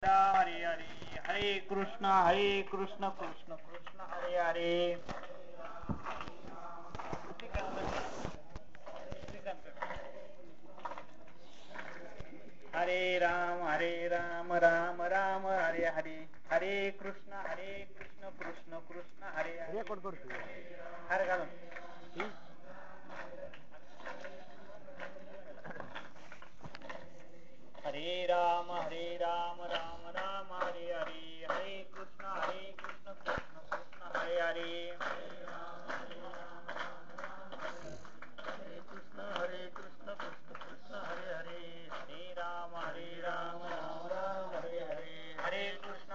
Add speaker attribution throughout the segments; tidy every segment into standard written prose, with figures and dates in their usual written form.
Speaker 1: हरे हरे हरे कृष्ण कृष्ण कृष्ण हरे हरे. हरे राम राम राम हरे हरे. हरे कृष्ण कृष्ण कृष्ण हरे हरे. हरे घालून हरे राम राम राम हरे हरे. हरे कृष्ण कृष्ण कृष्ण हरे हरे. हरे कृष्ण कृष्ण हरे हरे. हरे राम राम राम हरे हरे. हरे कृष्ण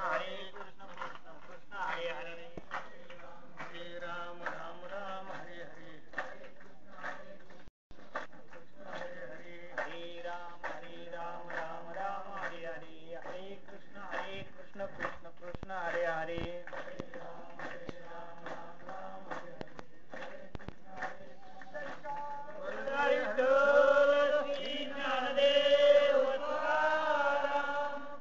Speaker 1: कृष्ण कृष्ण हरे हरे. हरे राम राम हरे हरे. हरे राम राम हरे हरे. हरे कृष्ण कृष्ण कृष्ण हरे हरे.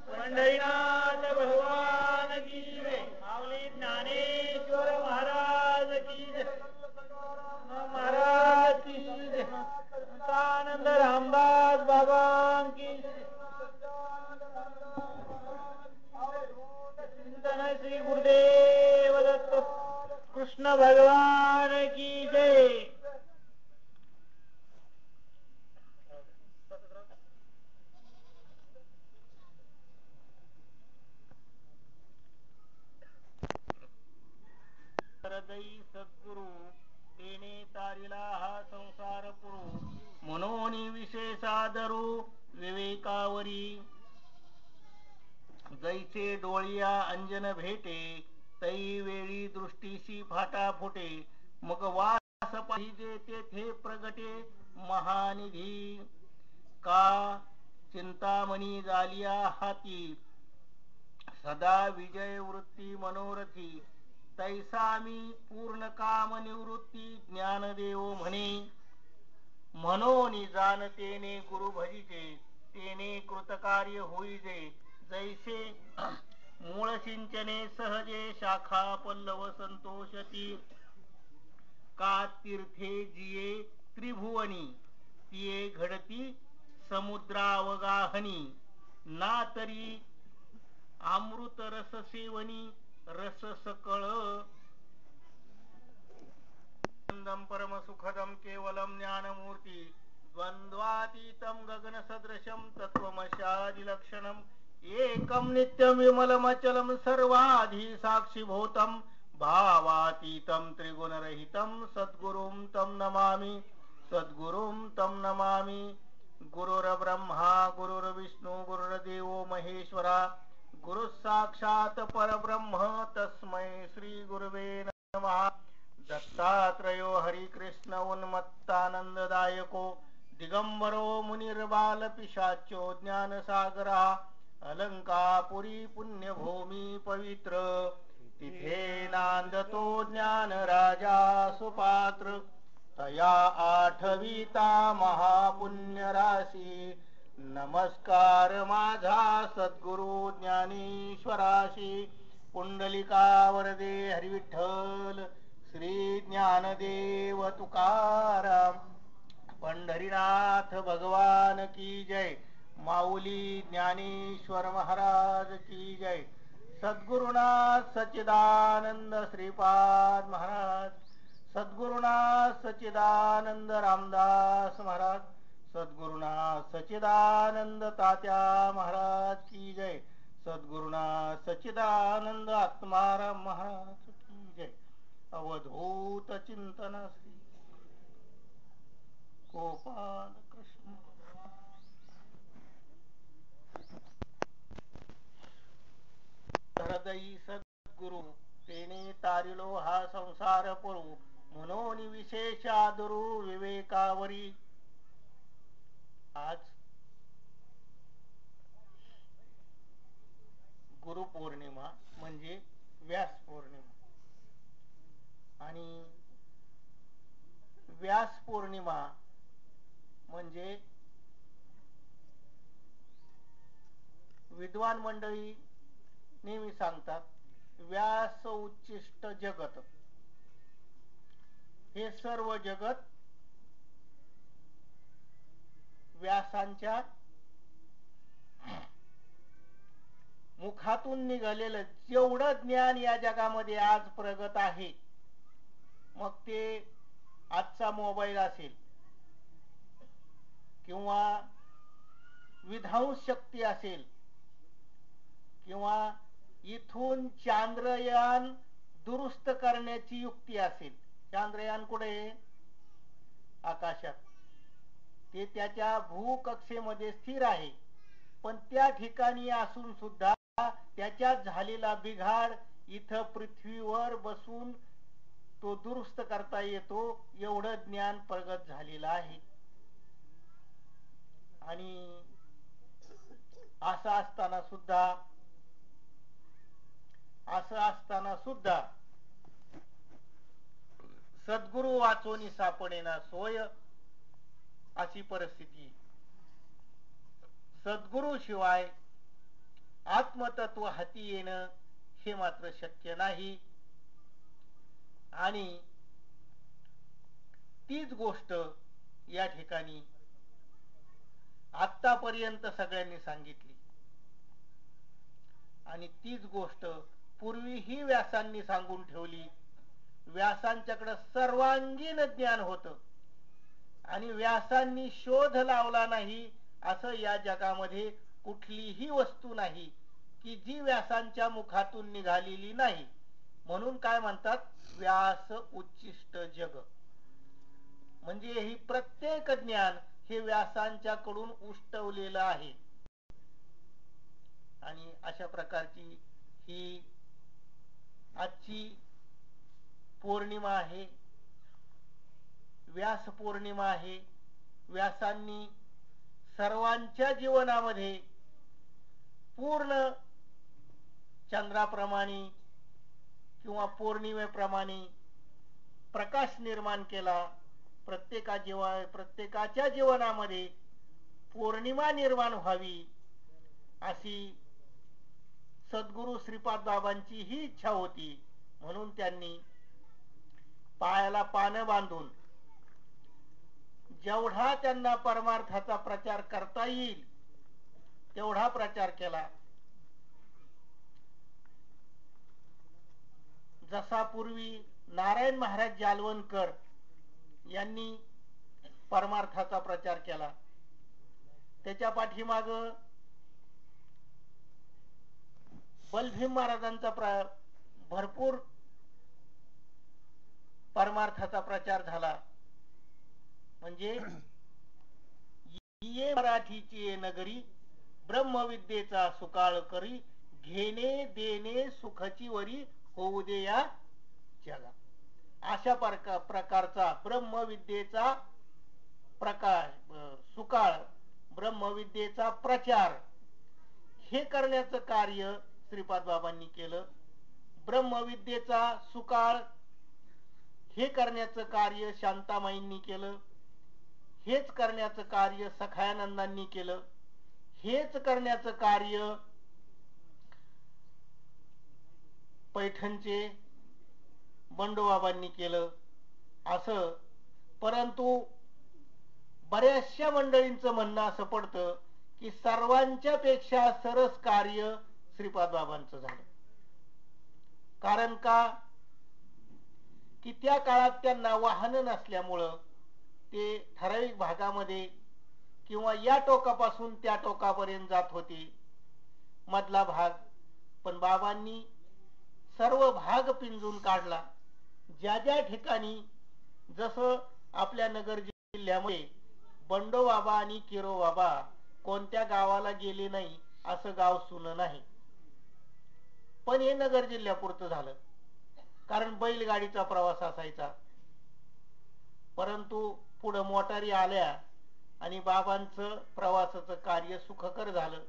Speaker 1: पंढरीनाथ भगवान की जय. माऊली ज्ञानेश्वर महाराज की जय. महाराज की जय. आनंद रामदास बाबा की चिंतन श्री गुरुदेव दत्त कृष्ण भगवान की जय. हृदयी सद्गुरु तेने तारिला हा संसार पुरू. म्हणून विशेषादरू विवेकावरी. जैसे डोळिया अंजन भेटे तै वेळी दृष्टीशी फाटा फुटे. मग वास पाहिजे तेथे प्रगटे महानिधी. का चिंतामणी झालिया हाती सदा विजय वृत्ती मनोरथी. तैसा मी पूर्ण काम निवृत्ती ज्ञानदेव म्हणे. म्हणून जाणतेने गुरु भजिते तेने कृतकार्य होईजे. जैसे मूळ सिंचने सहजे शाखा पल्लव संतोषती. का तीर्थे जिये त्रिभुवनी तिये घडती समुद्रावगाहनी. ना तरी अमृत रस सेवनी रस सकळ. परम सुखदम केवलम ज्ञानमूर्ती. द्वंद्वातीतम गगन सदृशम तत्वमशादिलक्षणम. एकम नित्यम विमलमचलम सर्वाधी साक्षीभूतम. भावातीतम त्रिगुणरहितम सद्गुरुं तम नमामि. सद्गुरुं तम नमामि. गुरुर्ब्रह्मा गुरुर्विष्णू गुरुर्देवो महेश्वरा. गुरु साक्षात परब्रह्म तस्मै श्री गुरुवे नमः. दत्तात्रयो हरिकृष्ण उन्मत्तानंददायको. दिगंबरो मुनिर्बालपिशाच्यो ज्ञानसागरा. अलंकापुरी पुण्यभूमी पवित्र तिथे नांदतो ज्ञान राजा सुपात्र. तया आठविता महापुण्य राशी. नमस्कार माझा सद्गुरु ज्ञानेश्वराशी. पुंडलिका वरदे हरिविठ्ठल श्री ज्ञानदेव तुकाराम. पंढरीनाथ भगवान की जय. माऊली ज्ञानेश्वर महाराज की जय. सद्गुरुनाथ सच्चिदानंद श्रीपाद महाराज. सद्गुरुनाथ सच्चिदानंद रामदास महाराज. सद्गुरुनाथ सच्चिदानंद तात्या महाराज की जय. सद्गुरुनाथ सच्चिदानंद आत्माराम महाराज की जय. अवधूत चिंतन श्री गोपाल कृष्ण. हृदयी सद्गुरु तेने तारिलो हा संसार पुरू. म्हणून विशेष आदरू विवेकावरी. आज गुरुपौर्णिमा म्हणजे व्यास पौर्णिमा. आणि व्यास पौर्णिमा म्हणजे
Speaker 2: विद्वान मंडळी नेहमी सांगतात, व्यास उच्चिष्ट जगत, हे सर्व जगत व्यासांच्या मुखातून निघालेलं जेवढं ज्ञान या जगामध्ये आज प्रगत आहे, मग ते आजचा मोबाईल असेल किंवा विध्वंस शक्ती असेल किंवा इथून चांद्रयान दुरुस्त करण्याची युक्ती असेल. चांद्रयान कुठे आहे? आकाशात. ते त्याच्या भूकक्षेमध्ये स्थिर आहे, पण त्या ठिकाणी असून सुद्धा त्याच्यात झालेला बिघाड इथं पृथ्वीवर बसून तो दुरुस्त करता येतो, एवढं ज्ञान प्रगत झालेलं आहे. आणि असं असताना सुद्धा सद्गुरु वाचोनी सापडेना सोय, अशी परिस्थिती. सद्गुरु शिवाय आत्मतत्व हाती येणं हे मात्र शक्य नाही. आणि तीच गोष्ट या ठिकाणी आतापर्यंत सगळ्यांनी सांगितली आणि तीच गोष्ट पूर्वीही व्यासांनी सांगून ठेवली. व्यासांच्याकडे सर्वांगीण ज्ञान होतं आणि व्यासांनी शोध लावला नाही असं या जगामध्ये कुठलीही वस्तू नाही की जी व्यासांच्या मुखातून निघालेली नाही. म्हणून काय म्हणतात, व्यास उच्चिष्ट जग, म्हणजे ही प्रत्येक ज्ञान हे व्यासांच्याकडून उष्टवलेलं आहे. आणि अशा प्रकारची ही आजची पौर्णिमा आहे, व्यास पौर्णिमा आहे. व्यासांनी सर्वांच्या जीवनामध्ये पूर्ण चंद्राप्रमाणे किंवा पौर्णिमेप्रमाणे प्रकाश निर्माण केला. प्रत्येकाच्या जीवनामध्ये पौर्णिमा निर्माण व्हावी अशी सद्गुरु श्रीपाद बाबांची ही इच्छा होती. म्हणून त्यांनी पायाला पानं बांधून जेवढा त्यांना परमार्थाचा प्रचार करता येईल तेवढा प्रचार केला. जसा पूर्वी नारायण महाराज जालवणकर यांनी परमार्थाचा प्रचार केला, त्याच्या पाठीमाग बलभीम महाराजांचा भरपूर परमार्थाचा प्रचार झाला. म्हणजे ये मराठीची नगरी, ब्रह्मविद्येचा सुकाळ करी, घेणे देणे सुखची वरी, होऊ दे या जगा. अशा प्रकारचा ब्रह्मविद्येचा सुकाळ, ब्रह्मविद्येचा प्रचार हे करण्याचं कार्य श्रीपाद बाबांनी केलं. ब्रह्मविद्येचा सुकाळ हे करण्याचं कार्य शांतामाईंनी केलं. हेच करण्याचं कार्य सखायानंदांनी केलं. हेच करण्याचं कार्य पैठणचे बंडोबाबांनी केलं. असं परंतु बऱ्याचशा मंडळींचं म्हणणं असं पडतं की सर्वांच्या पेक्षा सरस कार्य श्रीपाद बाबांचं झालं. कारण का, की त्या काळात त्यांना वाहन नसल्यामुळं ते ठराविक भागामध्ये किंवा या टोकापासून त्या टोकापर्यंत जात होते, मधला भाग. पण बाबांनी सर्व भाग पिंजून काढला. ज्या ज्या ठिकाणी, जसं आपल्या नगर जिल्ह्यामध्ये बंडोबाबा आणि किरोबाबा कोणत्या गावाला गेले नाही असं गाव सुन नाही. पण हे नगर जिल्ह्यापुरतं झालं, कारण बैलगाडीचा प्रवास असायचा. परंतु पुढं मोटारी आल्या आणि बाबांचं प्रवासाचं कार्य सुखकर झालं.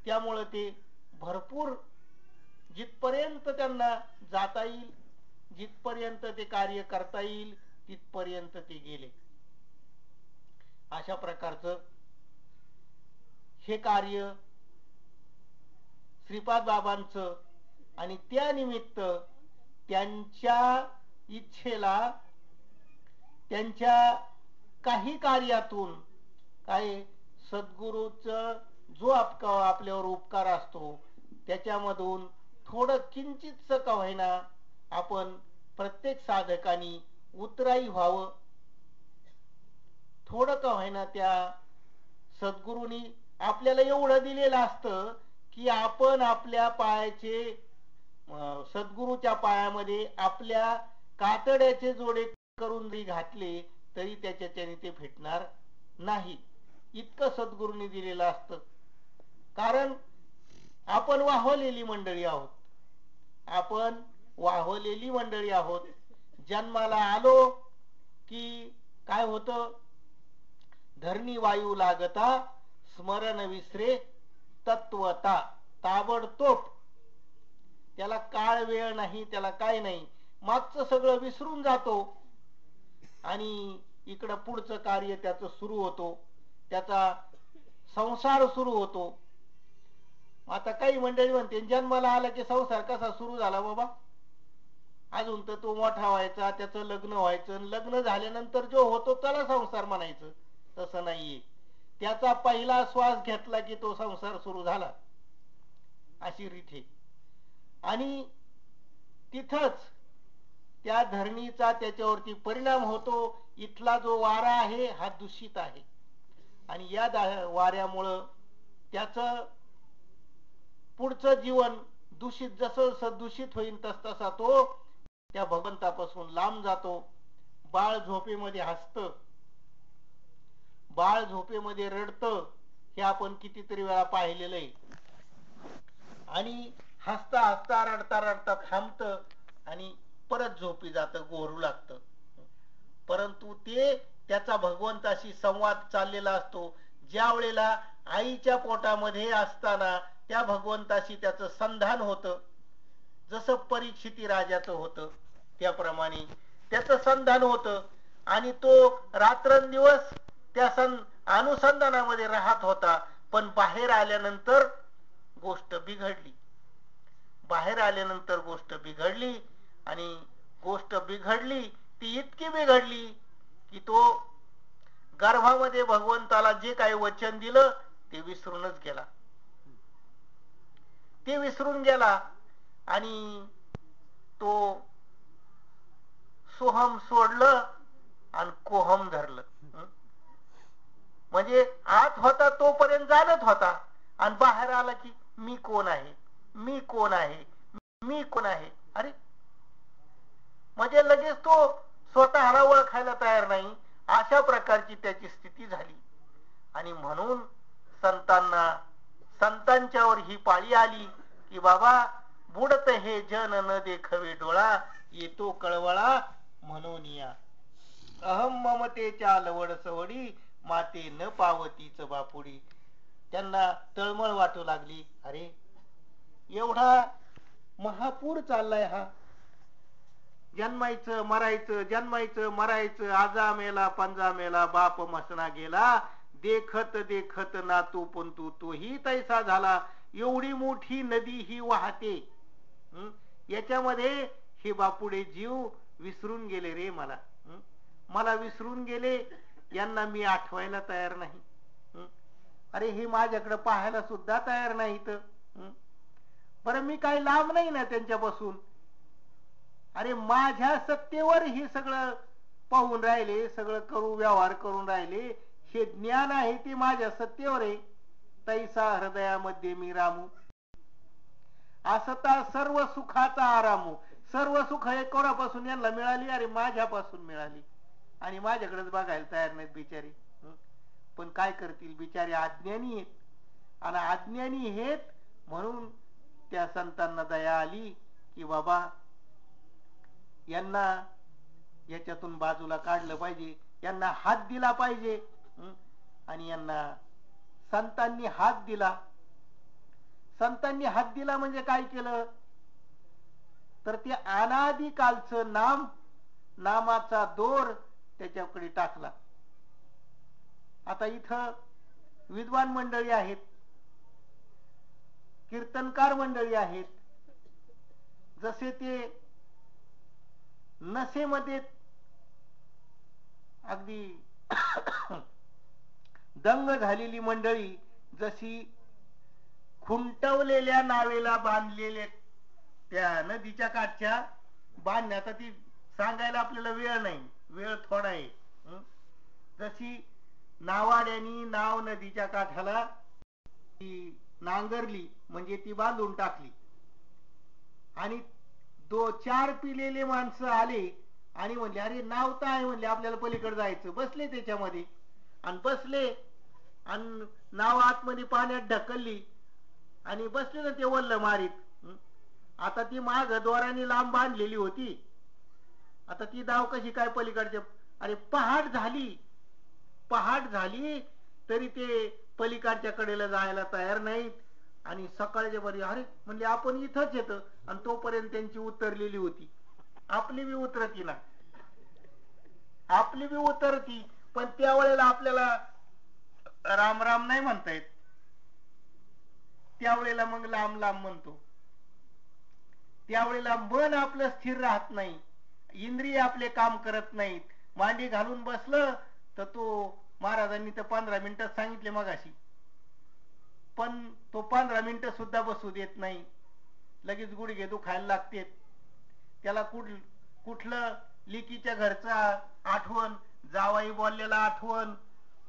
Speaker 2: त्यामुळं ते भरपूर जिथपर्यंत त्यांना जाता येईल, जिथपर्यंत ते कार्य करता येईल तिथपर्यंत ते गेले. अशा प्रकारचं हे कार्य श्रीपाद बाबांचं, आणि त्या निमित्त त्यांच्या इच्छेला, त्यांच्या काही कार्यातून काय सद्गुरूचं जो आपल्यावर उपकार असतो त्याच्यामधून थोडं किंचितच का होईना आपण प्रत्येक साधकांनी उतराई व्हावं, थोडं का होईना त्या सद्गुरूंनी आपल्याला एवढं दिलेलं असतं की आपण आपल्या पायाचे सद्गुरूच्या पायामध्ये आपल्या कातड्याचे जोडे करून जरी घातले तरी त्याच्याने ते फिटणार नाही, इतकं सद्गुरूंनी दिलेलं असतं. कारण आपण वाहवलेली मंडळी आहोत, आपण वाहवलेली मंडळी आहोत. जन्माला आलो की काय होतं, धरणी वायू लागता स्मरण विसरे तत्वता, ताबडतोब, त्याला काळ वेळ नाही, त्याला काय नाही, मागचं सगळं विसरून जातो आणि इकडं पुढचं कार्य त्याचं सुरू होतो, त्याचा संसार सुरू होतो. आता काही मंडळी म्हणते जन्माला आला की संसार कसा सुरू झाला बाबा, अजून तर तो मोठा व्हायचा, त्याचं लग्न व्हायचं, लग्न झाल्यानंतर जो होतो त्याला संसार म्हणायचं. तसं नाहीये, त्याचा पहिला श्वास घेतला की तो संसार सुरू झाला, अशी रीत आहे. आणि तिथंच त्या धरणीचा त्याच्यावरती परिणाम होतो. इथला जो वारा आहे हा दूषित आहे आणि या वाऱ्यामुळं त्याचं पुढचं जीवन दूषित, जसं जसं दूषित होईल तस तसा तो त्या भगवंतापासून लांब जातो. बाळ झोपेमध्ये हसतं, बाळ झोपेमध्ये रडतं, हे आपण कितीतरी वेळा पाहिलेलं आहे. आणि हसता हसता रडता रडता थांबतं आणि परत झोपी जातं, गोरू लागतं. परंतु ते त्याचा भगवंताशी संवाद चाललेला असतो. ज्या वेळेला आईच्या पोटामध्ये असताना त्या भगवंताशी त्याचं संधान होतं, जसं परीक्षिती राजाचं होतं त्याप्रमाणे त्याचं संधान होतं आणि तो रात्रंदिवस त्या अनुसंधानामध्ये राहत होता. पण बाहेर आल्यानंतर गोष्ट बिघडली, बाहेर आल्यानंतर गोष्ट बिघडली आणि गोष्ट बिघडली ती इतकी बिघडली की तो गर्भामध्ये भगवंताला जे काही वचन दिलं ते विसरूनच गेला, ते विसरून गेला आणि तो सोहम सोडलं आणि कोहम धरलं. म्हणजे आत होता तोपर्यंत जाणत होता आणि बाहेर आला की मी कोण आहे, मी कोण आहे, मी कोण आहे. अरे म्हणजे लगेच तो स्वतःला ओळखायला तयार नाही, अशा प्रकारची त्याची स्थिती झाली. आणि म्हणून संतांच्यावर ही पाळी आली की बाबा बुडत हे जन न देखवे डोळा, येतो कळवळा म्हणून या. अहम ममतेच्या लवड सवडी, माते न पावतीच बापुडी. त्यांना तळमळ वाटू लागली, अरे एवढा महापूर चाललाय हा, जन्मायचं मरायचं, जन्मायचं मरायचं, आजा मेला पंजा मेला, बाप मसणा गेला, देखत देखत नातू पंतू तोही तैसा झाला. एवढी मोठी नदी ही वाहते, याच्यामध्ये हे बापुडे जीव विसरून गेले रे, मला विसरून गेले, यांना मी आठवायला तयार नाही. अरे हे माझ्याकडे पाहायला सुद्धा तयार नाहीत. बरं मी काही लांब नाही ना त्यांच्यापासून, अरे माझ्या सत्तेवर हे सगळं पाहून राहिले, सगळं व्यवहार करून राहिले. हे ज्ञान आहे ते माझ्या सत्तेवर आहे. तैसा हृदयामध्ये मी रामू, असता सर्व सुखाचा आरामू. सर्व सुख हे कोणापासून यांना मिळाली, अरे माझ्यापासून मिळाली. आणि माझ्याकडेच बघायला तयार नाहीत बिचारी. पण काय करतील बिचारे, अज्ञानी आहेत. आणि अज्ञानी आहेत म्हणून त्या संतांना दया आली की बाबा यांना याच्यातून बाजूला काढलं पाहिजे, यांना हात दिला पाहिजे. आणि यांना संतांनी हात दिला. संतांनी हात दिला म्हणजे काय केलं तर ते अनादिकालचं नाम, नामाचा दोर त्याच्याकडे टाकला. आता इथं विद्वान मंडळी आहेत, कीर्तनकार मंडळी आहेत, जसे ते नशेमध्ये अगदी दंग झालेली मंडळी, जशी खुंटवलेल्या नावेला बांधलेले त्या नदीच्या काठच्या बांधण्यात, ती सांगायला आपल्याला वेळ नाही, वेळ थोडा आहे. जशी नावाड्यानी नाव नदीच्या काठाला ती नांगरली म्हणजे ती बांधून टाकली, आणि 2-4 पिलेले माणसं आले आणि म्हणले अरे नाव तर आहे, म्हणले आपल्याला पलीकडे जायचं. बसले त्याच्यामध्ये आणि बसले आणि नाव आतमध्ये पाण्यात ढकलली आणि बसले ना ते वल्ल मारीत. आता ती माग दोराने लांब बांधलेली होती, आता ती नाव कशी काय पलीकडच्या. अरे पहाट झाली तरी ते पलीकडच्या कडेला जायला तयार नाहीत. आणि सकाळच्या बरी अरे म्हणजे आपण इथंच येत, आणि तोपर्यंत त्यांची उतरलेली होती. आपली बी उतरती ना, आपली बी उतरती, पण त्यावेळेला आपल्याला राम राम नाही म्हणता येत. त्यावेळेला मग लांब लांब म्हणतो. त्यावेळेला मन आपलं स्थिर राहत नाही, इंद्रिय आपले काम करत नाहीत. मांडी घालून बसलं तर तो महाराजांनी तर 15 मिनिटं सांगितले मगाशी, पण तो 15 मिनिटं सुद्धा बसू देत नाही. लगेच गुडघे दुखायला लागते. त्याला कुठलं लिकीच्या घरचा आठवण, जावाई बोललेला आठवण,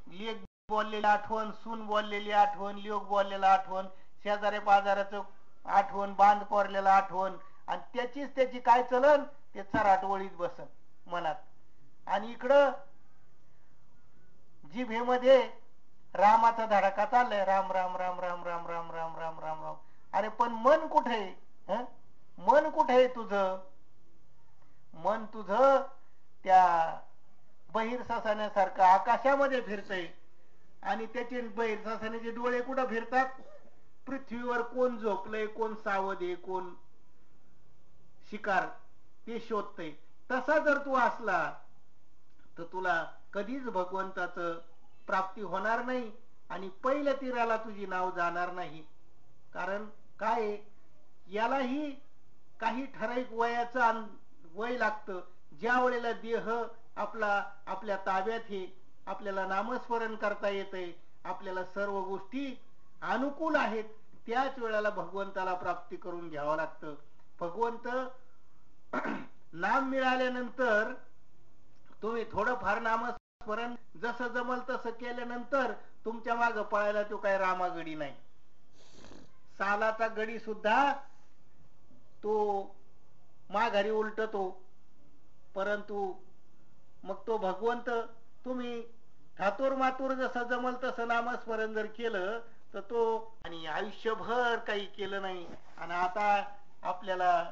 Speaker 2: लेक बोललेली आठवण, सून बोललेली आठवण, लोक बोललेला आठवण, शेजाऱ्या पाजाराचं आठवण, बांध कोरलेला आठवण, आणि त्याची काय चलन ते चराट वळीत बसन मनात. आणि इकडं जिभेमध्ये रामाचा धडाका चाललाय, राम राम राम राम राम राम राम राम राम राम. अरे पण मन कुठे आहे? मन कुठे आहे तुझं? मन तुझं त्या बहिर ससाण्यासारखं आकाशामध्ये फिरतय, आणि त्याचे बहिर ससाण्याचे डोळे कुठं फिरतात? पृथ्वीवर कोण झोपलंय, कोण सावध आहे, कोण शिकार, ते शोधतय. तसा जर तू असला तर तुला कधीच भगवंताचं प्राप्ती होणार नाही, आणि पहिल्या तीराला तुझी नाव जाणार नाही. कारण काय, यालाही काही ठराविक वयाचं वय लागतं. ज्या वेळेला देह आपल्या ताब्यात आहे, आपल्याला नामस्मरण करता येतंय, आपल्याला सर्व गोष्टी अनुकूल आहेत, त्याच वेळेला भगवंताला प्राप्ती करून घ्यावं लागतं. भगवंत नाम मिळाल्यानंतर तुम्ही थोडंफार नामस्मरण जसं जमल तसं केल्यानंतर तुमच्या मागं पळायला तो काय रामागडी नाही. सालाचा गडी सुद्धा तो माघारी उलटतो, परंतु मग तो भगवंत तुम्ही थातूर मातूर जसं जमल तसं नामस्मरण जर केलं तर तो, आणि आयुष्यभर काही केलं नाही, आणि आता आपल्याला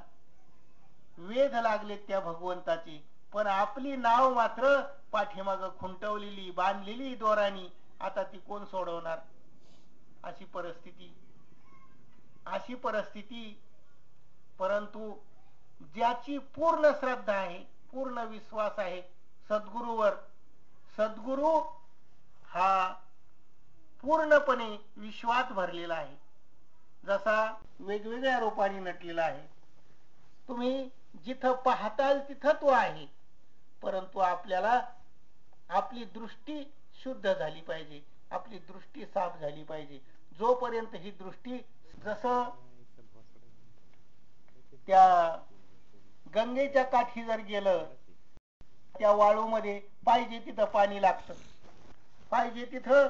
Speaker 2: वेध लागले त्या भगवंताची, पण आपली नाव मात्र पाठीमाग खुंटवलेली, बांधलेली दोरानी, आता ती कोण सोडवणार? अशी परिस्थिती. परंतु ज्याची पूर्ण श्रद्धा आहे, पूर्ण विश्वास आहे सद्गुरूवर, सद्गुरू हा पूर्णपणे विश्वास भरलेला आहे, जसा वेगवेगळ्या रूपाने नटलेला आहे. तुम्ही जिथं पाहताल तिथं तो आहे, परंतु आपल्याला आपली दृष्टी शुद्ध झाली पाहिजे, आपली दृष्टी साफ झाली पाहिजे. जोपर्यंत ही दृष्टी, जसं त्या गंगेच्या काठी जर गेलं, त्या वाळूमध्ये पाहिजे तिथं पाणी लागतं, पाहिजे तिथं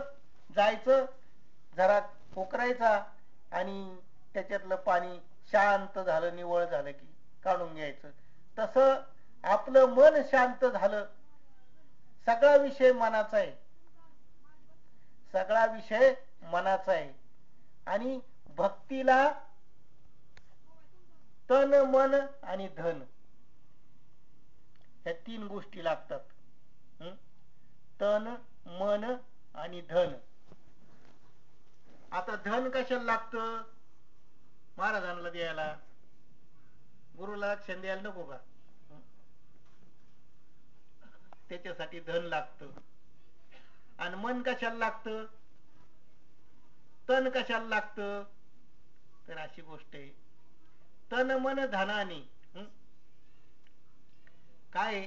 Speaker 2: जायचं, जरा पोकरायचा, आणि त्याच्यातलं पाणी शांत झालं, निवळ झालं की काढून घ्यायचं. तसं आपलं मन शांत झालं, सगळा विषय मनाचा आहे, सगळा विषय मनाचा आहे. आणि भक्तीला तन, मन आणि धन, ह्या 3 गोष्टी लागतात. तन, मन आणि धन. आता धन कशाला लागतं? महाराजांना द्यायला, गुरुला लक्षण द्यायला नको का? त्याच्यासाठी धन लागतं. आणि मन कशाला लागतं? तन कशाला लागतं? तर अशी गोष्ट आहे. तन मन धनाने काय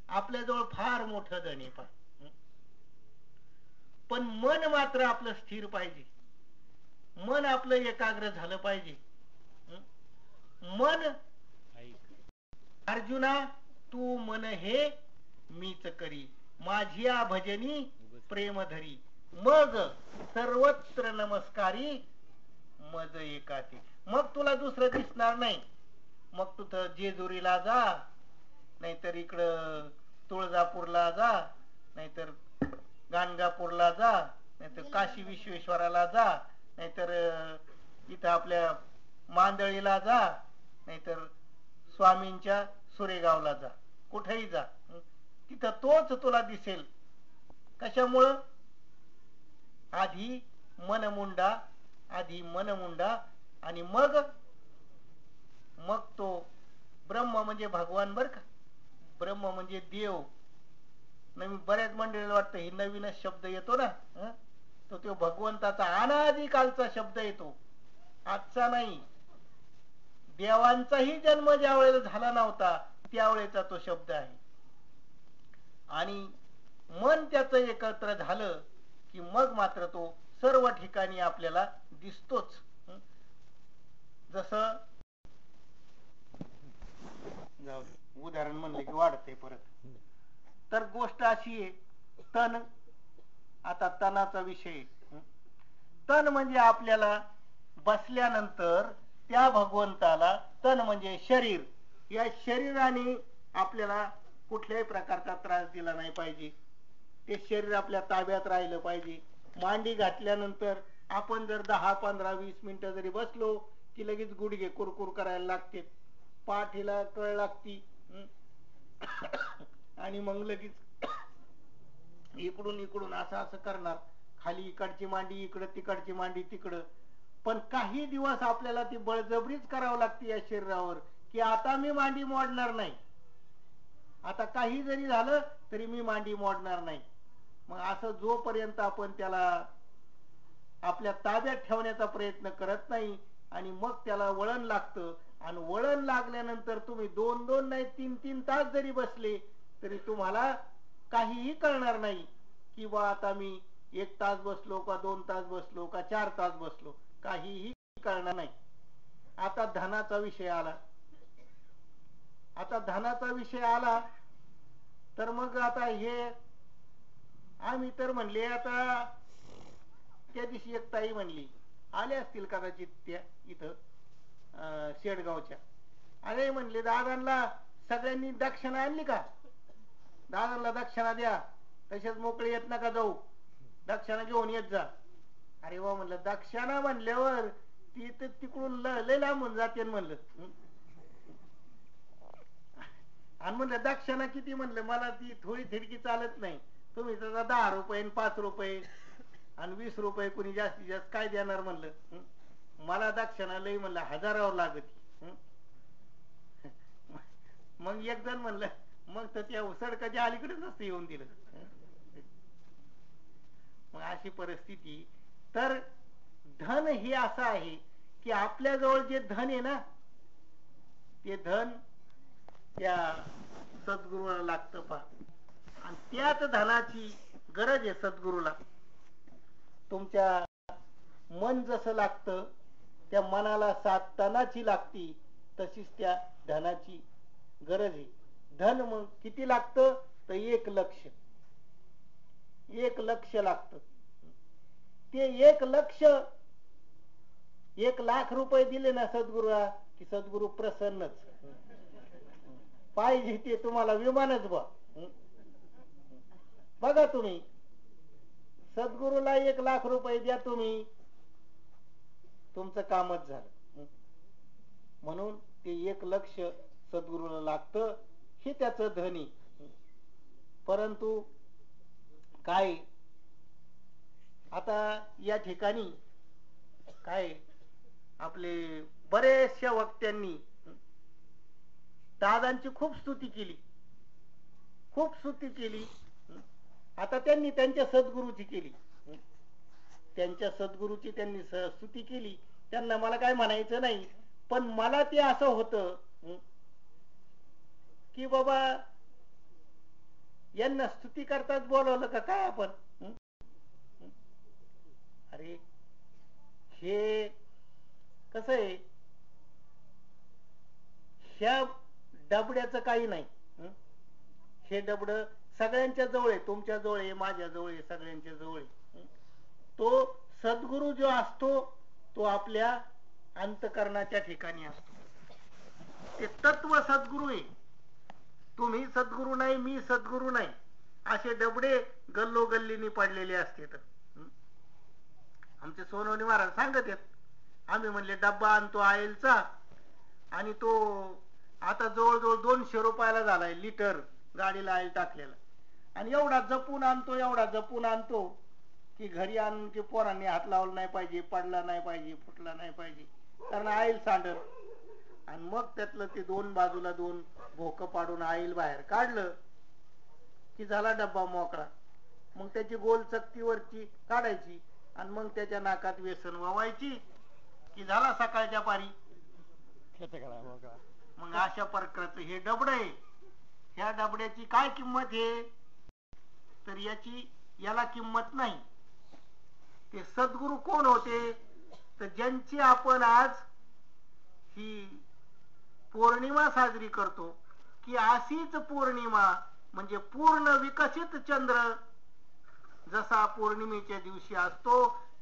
Speaker 2: आपल्याजवळ फार मोठं धन आहे पण मन मात्र आपलं स्थिर पाहिजे. मन आपलं एकाग्र झालं पाहिजे. मन अर्जुना तू मन हे मीच करी माझिया भजनी प्रेम धरी मग सर्वत्र नमस्कारी मज एकाती. मग तुला दुसरं दिसणार नाही. मग तू तर जेजुरीला जा, नाहीतर इकडं तुळजापूरला जा, नाहीतर गाणगापूरला जा, नाहीतर काशी विश्वेश्वराला जा, नाहीतर इथं आपल्या मांदळीला जा, नाहीतर स्वामींच्या सुरेगावला जा, कुठेही जा, तिथं तोच तुला दिसेल. कशामुळं? आधी मनमुंडा, आधी मनमुंडा आणि मग तो ब्रह्म म्हणजे भगवान बर का. ब्रह्म म्हणजे देव. नवीन बऱ्याच मंडळीला वाटतं ही नवीनच शब्द येतो ना, तो भगवंताचा अनादिकालचा शब्द येतो, आजचा नाही. देवांचाही जन्म ज्या वेळेला झाला नव्हता त्यावेळेचा तो शब्द आहे. आणि मन त्याचं एकत्र झालं की मग मात्र तो सर्व ठिकाणी आपल्याला दिसतोच. जसं उदाहरण म्हणलं की वाढते परत. तर गोष्ट अशी आहे, तन, आता तनाचा विषय. तन म्हणजे आपल्याला बसल्यानंतर त्या भगवंताला, तन म्हणजे शरीर, या शरीराने आपल्याला कुठल्याही प्रकारचा त्रास दिला नाही पाहिजे. ते शरीर आपल्या ताब्यात राहिलं पाहिजे. मांडी घातल्यानंतर आपण जर 10, 15, 20 मिनिटं जरी बसलो की लगेच गुडघे कुरकुर करायला लागते, पाठीला कळ लागती आणि मग लगेच इकडून इकडून असं असं करणार. खाली इकडची मांडी इकडं, तिकडची मांडी तिकडं. पण काही दिवस आपल्याला ती बळजबरीच करावं लागते या शरीरावर की आता मी मांडी मोडणार नाही, आता काही जरी झालं तरी मी मांडी मोडणार नाही. मग असं जोपर्यंत आपण त्याला आपल्या ताब्यात ठेवण्याचा प्रयत्न करत नाही आणि मग त्याला वळण लागतं, आणि वळण लागल्यानंतर तुम्ही 2-2 नाही 3-3 तास जरी बसले तरी तुम्हाला काहीही कळणार नाही की बा आता मी 1 तास बसलो का 2 तास बसलो का 4 तास बसलो, काहीही कळणार नाही. आता धनाचा विषय आला. आता धनाचा विषय आला तर मग आता हे आम्ही तर म्हणले, आता त्या दिवशी एक ताई म्हणली, आले असतील कदाचित त्या इथं शेडगावच्या, अरे म्हणले दादांना सगळ्यांनी दक्षिणा आणली का, दादांना दक्षिणा द्या, तसेच मोकळे येत नका जाऊ, दक्षिणा घेऊन येत जा. अरे वा म्हणलं, दक्षिणा म्हणल्यावर ती तर तिकडून लय लांबून जाते म्हणलं. आणि म्हणलं दक्षिणा किती, म्हणलं मला ती थोडी थिडकी चालत नाही, तुम्ही तर 10 रुपये 5 रुपये आणि 20 रुपये कुणी जास्तीत जास्त काय देणार म्हणलं. मला दक्षिणा लय म्हणलं हजारावर लागत. मग एक जण म्हणलं मग तर त्या सडकाच्या अलीकडेच नसतं येऊन दिलं. मग अशी परिस्थिती. तर धन हे असं आहे की आपल्याजवळ जे धन आहे ना, ते धन त्या सद्गुरूला लागतं पहा, आणि त्याच धनाची गरज आहे सद्गुरूला. तुमच्या मन जसं लागतं, त्या मनाला 7 तनाची लागती, तशीच त्या धनाची गरज आहे. धन मग किती लागतं तर 1 लक्ष. 1 लक्ष लागतं. ते 1 लक्ष, 1 लाख रुपये दिले ना सद्गुरूला की सद्गुरू प्रसन्नच. पाहिजे ते तुम्हाला विमानच बघा तुम्ही, सद्गुरूला 1 लाख रुपये द्या तुम्ही, तुमचं कामच झालं. म्हणून ते 1 लक्ष सद्गुरूला लागतं, हे त्याचं धनी. परंतु काय आता या ठिकाणी काय आपले बरेचशा वक्त्यांनी दादांची खूप स्तुती केली, खूप स्तुती केली. आता त्यांनी त्यांच्या सद्गुरूची केली, त्यांच्या सद्गुरूची त्यांनी स्तुती केली त्यांना मला काय म्हणायचं नाही, पण मला ते असं होतं की बाबा यांना स्तुती करताच बोलवलं का काय आपण. अरे हे कसं आहे, ह्या डबड्याचं काही नाही. हे डबड सगळ्यांच्या जवळ आहे, तुमच्या जवळ आहे, माझ्या जवळ आहे, सगळ्यांच्या जवळ आहे. तो सद्गुरू जो असतो तो आपल्या अंतकरणाच्या ठिकाणी असतो. ते तत्व सद्गुरू आहे. तुम्ही सद्गुरू नाही, मी सद्गुरू नाही, असे डबडे गल्लोगल्लीनी पडलेले असते. आमचे सोनवणे महाराज सांगत आहेत, आम्ही म्हणले डब्बा आणतो आईलचा, आणि तो आता जवळजवळ 200 रुपयाला झालाय लिटर गाडीला आईल टाकलेला, आणि एवढा जपून आणतो, एवढा जपून आणतो की घरी आणून की पोरांनी हात लावला नाही पाहिजे, पडला नाही पाहिजे, फुटला नाही पाहिजे, कारण आईल सांडल. आणि मग त्यातलं ते दोन बाजूला दोन भोकं पाडून आईल बाहेर काढलं की झाला डब्बा मोकळा. मग त्याची गोल चकतीवरची काढायची आणि मग त्याच्या नाकात व्यसन वावायची की झाला सकाळच्या पारी. मग अशा प्रकारचं हे डबड आहे. ह्या डबड्याची काय किंमत आहे, तर याला किंमत नाही. ते सद्गुरू कोण होते, तर ज्यांची आपण आज ही पौर्णिमा साजरी करतो, की अशीच पौर्णिमा म्हणजे पूर्ण विकसित चंद्र जसा पौर्णिमेच्या दिवशी असतो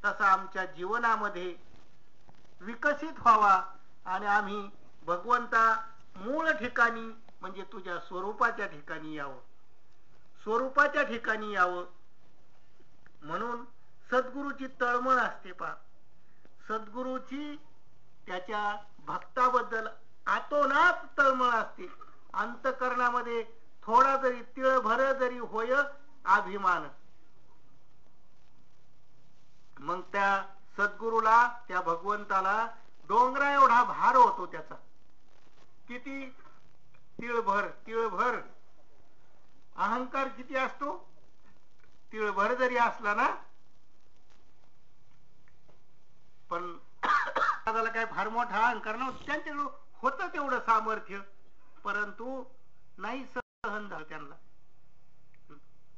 Speaker 2: तसा आमच्या जीवनामध्ये विकसित व्हावा आणि आम्ही भगवंता मूळ ठिकाणी म्हणजे तुझ्या स्वरूपाच्या ठिकाणी यावं, स्वरूपाच्या ठिकाणी यावं. म्हणून सद्गुरूची तळमळ असते पहा. सद्गुरूची त्याच्या भक्ताबद्दल आतोनात तळमळ असते. अंतकरणामध्ये थोडा जरी तिळभर जरी होय अभिमान, मग त्या सद्गुरूला, त्या भगवंताला डोंगरा एवढा भार होतो त्याचा. किती? तिळभर. अहंकार किती असतो? तिळभर जरी असला ना, पण त्याला काय फार मोठा अहंकार नव्हता, त्यांच्याकडे होतं तेवढं सामर्थ्य, परंतु नाही सहन झालं त्यांना.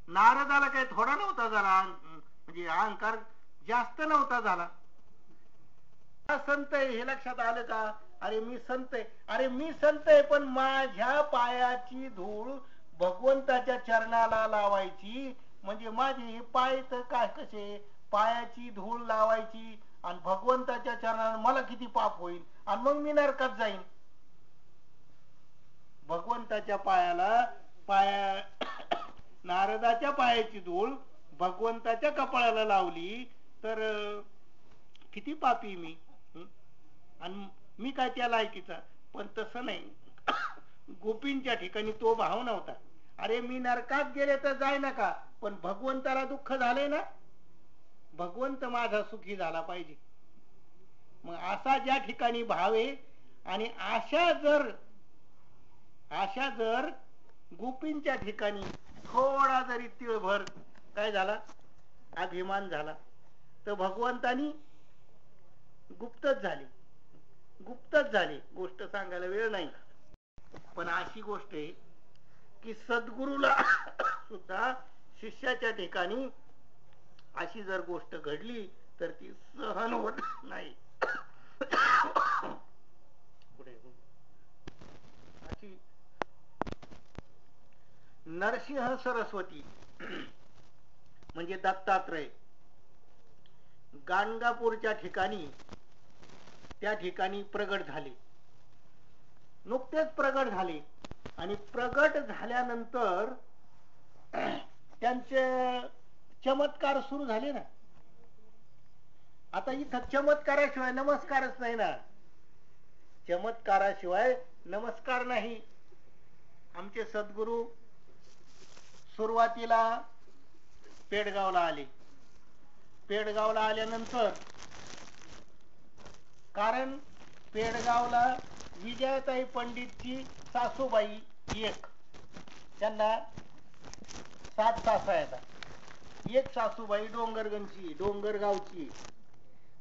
Speaker 2: नारदाला काय थोडा नव्हता झाला, म्हणजे अहंकार जास्त नव्हता झाला. संत आहे हे लक्षात आलं का? अरे मी संत आहे, अरे मी संत आहे, पण माझ्या पायाची धूळ भगवंताच्या चरणाला लावायची, म्हणजे माझे पाय तर काय कसे, पायाची धूळ लावायची आणि भगवंताच्या चरणाला मला किती पाप होईल, आणि मग मी नरकात जाईन. भगवंताच्या नारदाच्या पायाची धूळ भगवंताच्या कपाळाला लावली तर किती पापी मी, आणि मी काय त्या लायकीचा. पण तसं नाही, गोपींच्या ठिकाणी तो भाव नव्हता. अरे मी नरकात गेले तर जाय नका, पण भगवंताला दुःख झाले ना, भगवंत माझा सुखी झाला पाहिजे. मग असा ज्या ठिकाणी भाव आहे, आणि आशा जर गोपींच्या ठिकाणी थोडा जरी तिळभर काय झाला, अभिमान झाला, तर भगवंतानी गुप्तच झाली. गोष्ट सांगायला वेळ नाही, पण अशी गोष्ट आहे की सद्गुरूला सुद्धा शिष्याच्या ठिकाणी अशी जर गोष्ट घडली तर ती सहन होत नाही. अशी नरसिंह सरस्वती म्हणजे दत्तात्रय गाणगापूरच्या ठिकाणी, त्या ठिकाणी प्रगट झाले, नुकतेच प्रगट झाले. आणि प्रगट झाल्यानंतर त्यांचे चमत्कार सुरू झाले ना. आता इथं चमत्काराशिवाय नमस्कारच नाही ना, चमत्काराशिवाय नमस्कार नाही. आमचे सद्गुरू सुरुवातीला पेडगावला आले. पेडगावला आल्यानंतर, कारण पेडगावला विजयाताई पंडितची सासूबाई एक, त्यांना 7 सासू आहेत. एक सासूबाई डोंगरगावची,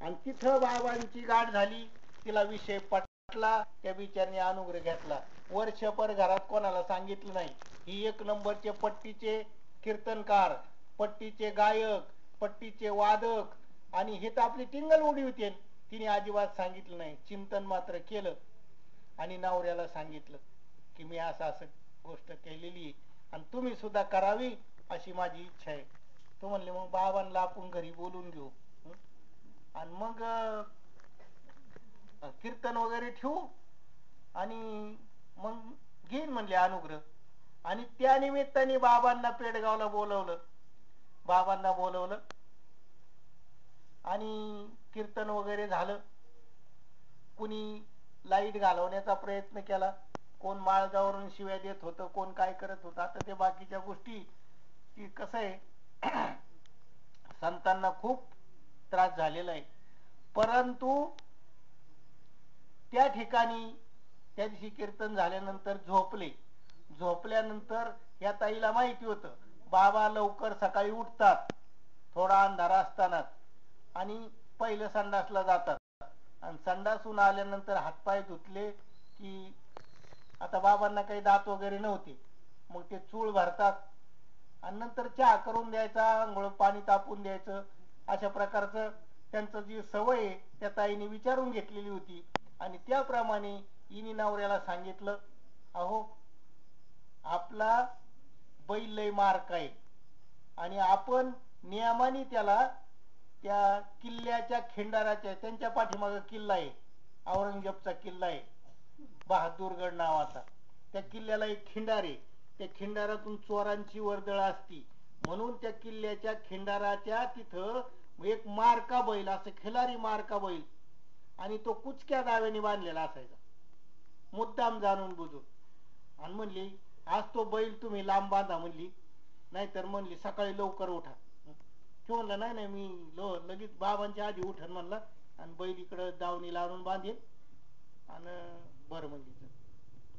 Speaker 2: आणि तिथं बाबांची गाठ झाली. तिला विषय पटला. त्या बिचारने अनुग्रह घेतला. वर्षभर घरात कोणाला सांगितलं नाही. ही एक नंबरचे पट्टीचे कीर्तनकार, पट्टीचे गायक, पट्टीचे वादक, आणि हे तर आपली टिंगल उडी होती. तिने अजिबात सांगितलं नाही. चिंतन मात्र केलं आणि नवऱ्याला सांगितलं की मी असं असं गोष्ट केलेली आणि तुम्ही सुद्धा करावी अशी माझी इच्छा आहे. तो म्हणले मग बाबांना आपण घरी बोलून घेऊ आणि मग कीर्तन वगैरे ठेवू आणि मग घेईन म्हणले अनुग्रह. आणि त्या निमित्ताने बाबांना पेडगावला बोलवलं. बाबांना बोलवलं आणि कीर्तन वगैरे झालं. कुणी लाईट घालवण्याचा प्रयत्न केला, कोण माळगावरून शिव्या देत होतं, कोण काय करत होतं. आता ते बाकीच्या गोष्टी की कसं आहे संतांना खूप त्रास झालेला आहे. परंतु त्या ठिकाणी त्या दिवशी कीर्तन झाल्यानंतर झोपल्यानंतर या ताईला माहिती होतं बाबा लवकर सकाळी उठतात थोडा अंधार असतानाच आणि पहिलं संडासला जातात. आणि संडासून आल्यानंतर हातपाय धुतले की आता बाबांना काही दात वगैरे नव्हते, मग ते चूळ भरतात आणि नंतर चहा करून द्यायचा, आंघोळ पाणी तापून द्यायचं. अशा प्रकारचं त्यांचं जी सवय आहे त्या ताईने विचारून घेतलेली होती. आणि त्याप्रमाणे हिने नवऱ्याला सांगितलं, अहो आपला बैल लय मार्क आहे आणि आपण नियमाने त्याला त्या किल्ल्याच्या खिंडाराच्या, त्यांच्या पाठीमागे किल्ला आहे, औरंगजेबचा किल्ला आहे बहादूरगड नावाचा. त्या किल्ल्याला एक खिंडार आहे. त्या खिंडारातून चोरांची वर्दळ असती म्हणून त्या किल्ल्याच्या खिंडाराच्या तिथं एक मार्का बैल, असं खिलारी मार्का बैल, आणि तो कुचक्या दाव्याने बांधलेला असायचा मुद्दाम जाणून बुजून. आणि म्हणली आज तो बैल तुम्ही लांब बांधा म्हणली, नाहीतर म्हणली सकाळी लवकर उठा. तो म्हणला नाही नाही मी लगेच बाबांच्या आधी उठन म्हणला आणि बैल इकडं दावणीला आणून बांधेल. आणि बरं म्हणली.